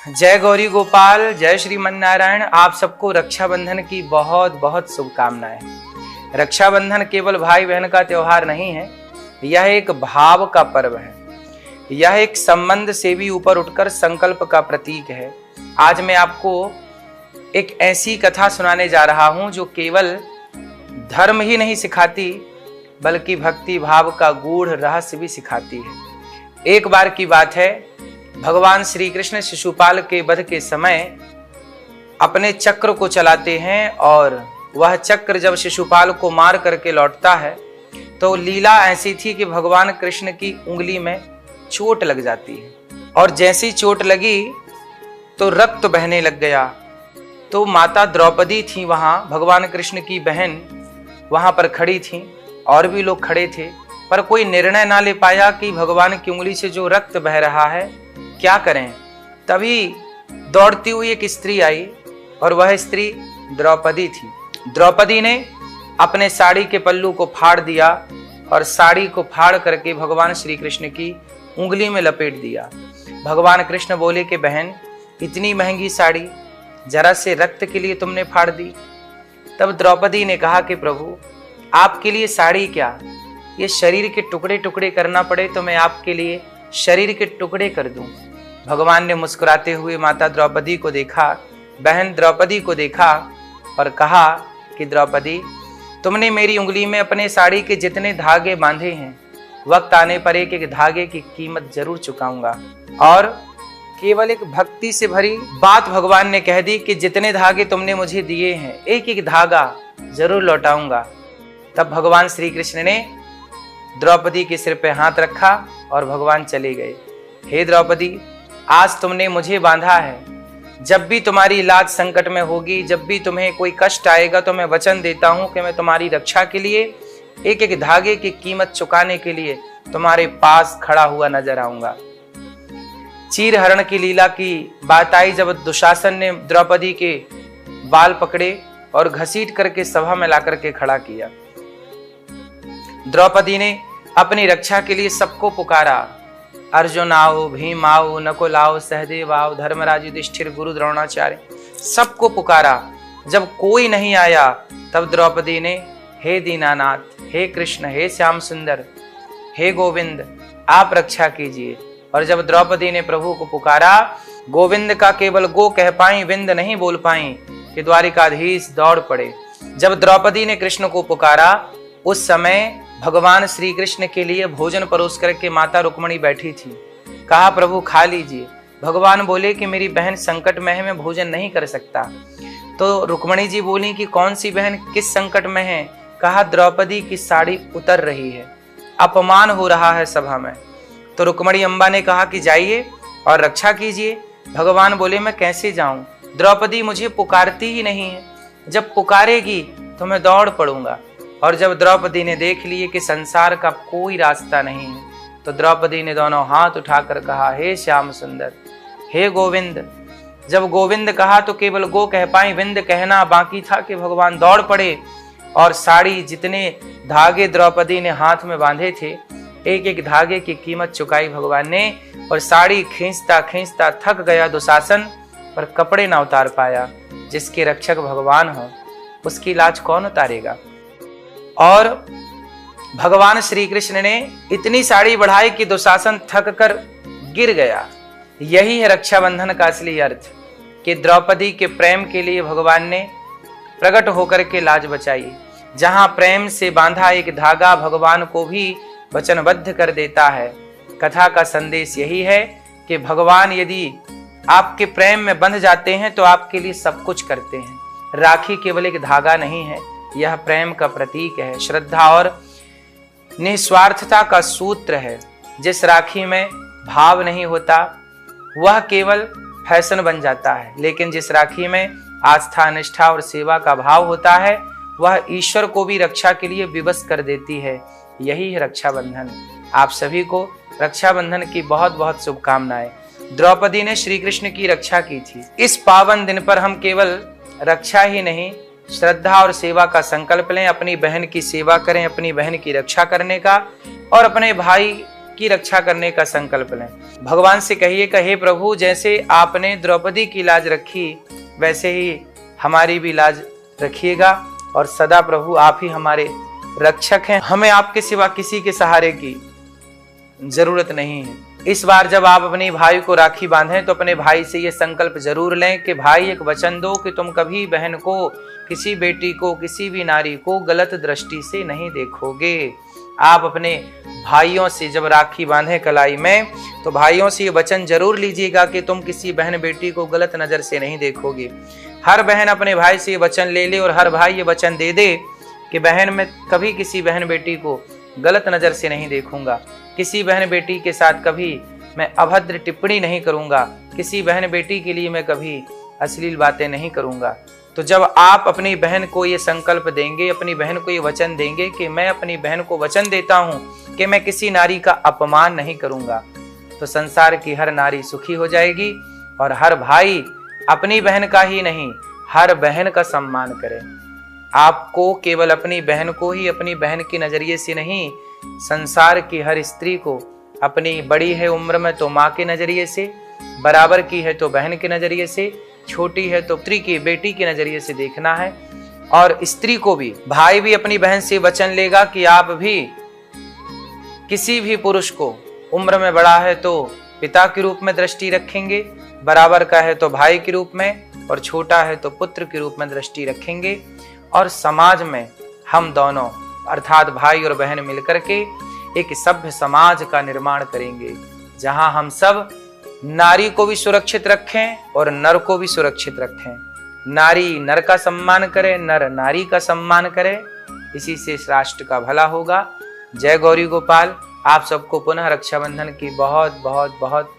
जय गौरी गोपाल, जय श्रीमन नारायण। आप सबको रक्षाबंधन की बहुत बहुत शुभकामनाएं। रक्षाबंधन केवल भाई बहन का त्योहार नहीं है, यह एक भाव का पर्व है। यह एक संबंध से भी ऊपर उठकर संकल्प का प्रतीक है। आज मैं आपको एक ऐसी कथा सुनाने जा रहा हूं जो केवल धर्म ही नहीं सिखाती बल्कि भक्ति भाव का गूढ़ रहस्य भी सिखाती है। एक बार की बात है, भगवान श्री कृष्ण शिशुपाल के वध के समय अपने चक्र को चलाते हैं और वह चक्र जब शिशुपाल को मार करके लौटता है तो लीला ऐसी थी कि भगवान कृष्ण की उंगली में चोट लग जाती है और जैसी चोट लगी तो रक्त बहने लग गया। तो माता द्रौपदी थी, वहां भगवान कृष्ण की बहन वहां पर खड़ी थी और भी लोग खड़े थे, पर कोई निर्णय ना ले पाया कि भगवान की उंगली से जो रक्त बह रहा है क्या करें। तभी दौड़ती हुई एक स्त्री आई और वह स्त्री द्रौपदी थी। द्रौपदी ने अपने साड़ी के पल्लू को फाड़ दिया और साड़ी को फाड़ करके भगवान श्री कृष्ण की उंगली में लपेट दिया। भगवान कृष्ण बोले कि बहन, इतनी महंगी साड़ी जरा से रक्त के लिए तुमने फाड़ दी। तब द्रौपदी ने कहा कि प्रभु, आपके लिए साड़ी क्या, ये शरीर के टुकड़े टुकड़े करना पड़े तो मैं आपके लिए शरीर के टुकड़े कर दूं। भगवान ने मुस्कुराते हुए माता द्रौपदी को देखा, बहन द्रौपदी को देखा और कहा कि द्रौपदी, तुमने मेरी उंगली में अपने साड़ी के जितने धागे बांधे हैं, वक्त आने पर एक एक धागे की कीमत जरूर चुकाऊंगा। और केवल एक भक्ति से भरी बात भगवान ने कह दी कि जितने धागे तुमने मुझे दिए हैं, एक एक धागा जरूर लौटाऊंगा। तब भगवान श्री कृष्ण ने द्रौपदी के सिर पे हाथ रखा और भगवान चले गए। हे द्रौपदी, आज तुमने मुझे बांधा है, जब भी तुम्हारी इलाज संकट में होगी, जब भी तुम्हें कोई कष्ट आएगा तो मैं वचन देता हूं कि मैं तुम्हारी रक्षा के लिए एक एक धागे की कीमत चुकाने के लिए तुम्हारे पास खड़ा हुआ नजर आऊंगा। चीर हरण की लीला की बात आई, जब दुशासन ने द्रौपदी के बाल पकड़े और घसीट करके सभा में ला करके खड़ा किया। द्रौपदी ने अपनी रक्षा के लिए सबको पुकारा, अर्जुन आओ, भीम आओ, नकुल आओ, सहदेव आओ, धर्मराज युधिष्ठिर, गुरु द्रोणाचार्य, सबको पुकारा। जब कोई नहीं आया तब द्रौपदी ने, हे दीनानाथ, हे कृष्ण, हे श्याम सुंदर, हे गोविंद, आप रक्षा कीजिए। और जब द्रौपदी ने प्रभु को पुकारा, गोविंद का केवल गो कह पाई, विंद नहीं बोल पाई कि द्वारिकाधीश दौड़ पड़े। जब द्रौपदी ने कृष्ण को पुकारा, उस समय भगवान श्री कृष्ण के लिए भोजन परोस करके माता रुक्मणी बैठी थी। कहा, प्रभु खा लीजिए। भगवान बोले कि मेरी बहन संकट में है, मैं भोजन नहीं कर सकता। तो रुक्मणी जी बोली कि कौन सी बहन, किस संकट में है। कहा, द्रौपदी की साड़ी उतर रही है, अपमान हो रहा है सभा में। तो रुक्मणी अम्बा ने कहा कि जाइए और रक्षा कीजिए। भगवान बोले, मैं कैसे जाऊं, द्रौपदी मुझे पुकारती ही नहीं है, जब पुकारेगी तो मैं दौड़ पड़ूंगा। और जब द्रौपदी ने देख लिए कि संसार का कोई रास्ता नहीं है, तो द्रौपदी ने दोनों हाथ उठाकर कहा, हे श्याम सुंदर, हे गोविंद। जब गोविंद कहा तो केवल गो कह पाई, विंद कहना बाकी था कि भगवान दौड़ पड़े और साड़ी, जितने धागे द्रौपदी ने हाथ में बांधे थे, एक एक धागे की कीमत चुकाई भगवान ने। और साड़ी खींचता खींचता थक गया दुशासन, पर कपड़े ना उतार पाया। जिसके रक्षक भगवान हो उसकी लाज कौन उतारेगा। और भगवान श्री कृष्ण ने इतनी साड़ी बढ़ाई कि दुशासन थक कर गिर गया। यही है रक्षाबंधन का असली अर्थ, कि द्रौपदी के प्रेम के लिए भगवान ने प्रकट होकर के लाज बचाई। जहां प्रेम से बांधा एक धागा भगवान को भी वचनबद्ध कर देता है। कथा का संदेश यही है कि भगवान यदि आपके प्रेम में बंध जाते हैं तो आपके लिए सब कुछ करते हैं। राखी केवल एक धागा नहीं है, यह प्रेम का प्रतीक है, श्रद्धा और निस्वार्थता का सूत्र है। जिस राखी में भाव नहीं होता वह केवल फैशन बन जाता है, लेकिन जिस राखी में आस्था, निष्ठा और सेवा का भाव होता है वह ईश्वर को भी रक्षा के लिए विवश कर देती है। यही है रक्षाबंधन। आप सभी को रक्षाबंधन की बहुत बहुत शुभकामनाएं। द्रौपदी ने श्री कृष्ण की रक्षा की थी। इस पावन दिन पर हम केवल रक्षा ही नहीं, श्रद्धा और सेवा का संकल्प लें। अपनी बहन की सेवा करें, अपनी बहन की रक्षा करने का, और अपने भाई की रक्षा करने का संकल्प लें। भगवान से कहिए कि हे प्रभु, जैसे आपने द्रौपदी की लाज रखी वैसे ही हमारी भी लाज रखिएगा, और सदा प्रभु आप ही हमारे रक्षक हैं, हमें आपके सिवा किसी के सहारे की जरूरत नहीं है। इस बार जब आप अपने भाई को राखी बांधें तो अपने भाई से ये संकल्प जरूर लें कि भाई एक वचन दो कि तुम कभी बहन को, किसी बेटी को, किसी भी नारी को गलत दृष्टि से नहीं देखोगे। आप अपने भाइयों से जब राखी बांधें कलाई में तो भाइयों से ये वचन जरूर लीजिएगा कि तुम किसी बहन बेटी को गलत नजर से नहीं देखोगे। हर बहन अपने भाई से ये वचन ले ले और हर भाई ये वचन दे दे कि बहन मैं कभी किसी बहन बेटी को गलत नजर से नहीं देखूंगा, किसी बहन बेटी के साथ कभी मैं अभद्र टिप्पणी नहीं करूंगा, किसी बहन बेटी के लिए मैं कभी अश्लील बातें नहीं करूंगा। तो जब आप अपनी बहन को ये संकल्प देंगे, अपनी बहन को ये वचन देंगे कि मैं अपनी बहन को वचन देता हूं कि मैं किसी नारी का अपमान नहीं करूंगा, तो संसार की हर नारी सुखी हो जाएगी और हर भाई अपनी बहन का ही नहीं हर बहन का सम्मान करे। आपको केवल अपनी बहन को ही अपनी बहन के नजरिए से नहीं, संसार की हर स्त्री को अपनी बड़ी है उम्र में तो माँ के नजरिए से, बराबर की है तो बहन के नजरिए से, छोटी है तो पुत्री की बेटी के नजरिए से देखना है। और स्त्री को भी, भाई भी अपनी बहन से वचन लेगा कि आप भी किसी भी पुरुष को उम्र में बड़ा है तो पिता के रूप में दृष्टि रखेंगे, बराबर का है तो भाई के रूप में, और छोटा है तो पुत्र के रूप में दृष्टि रखेंगे। और समाज में हम दोनों अर्थात भाई और बहन मिलकर के एक सभ्य समाज का निर्माण करेंगे, जहां हम सब नारी को भी सुरक्षित रखें और नर को भी सुरक्षित रखें। नारी नर का सम्मान करे, नर नारी का सम्मान करे, इसी से इस राष्ट्र का भला होगा। जय गौरी गोपाल। आप सबको पुनः रक्षाबंधन की बहुत बहुत बहुत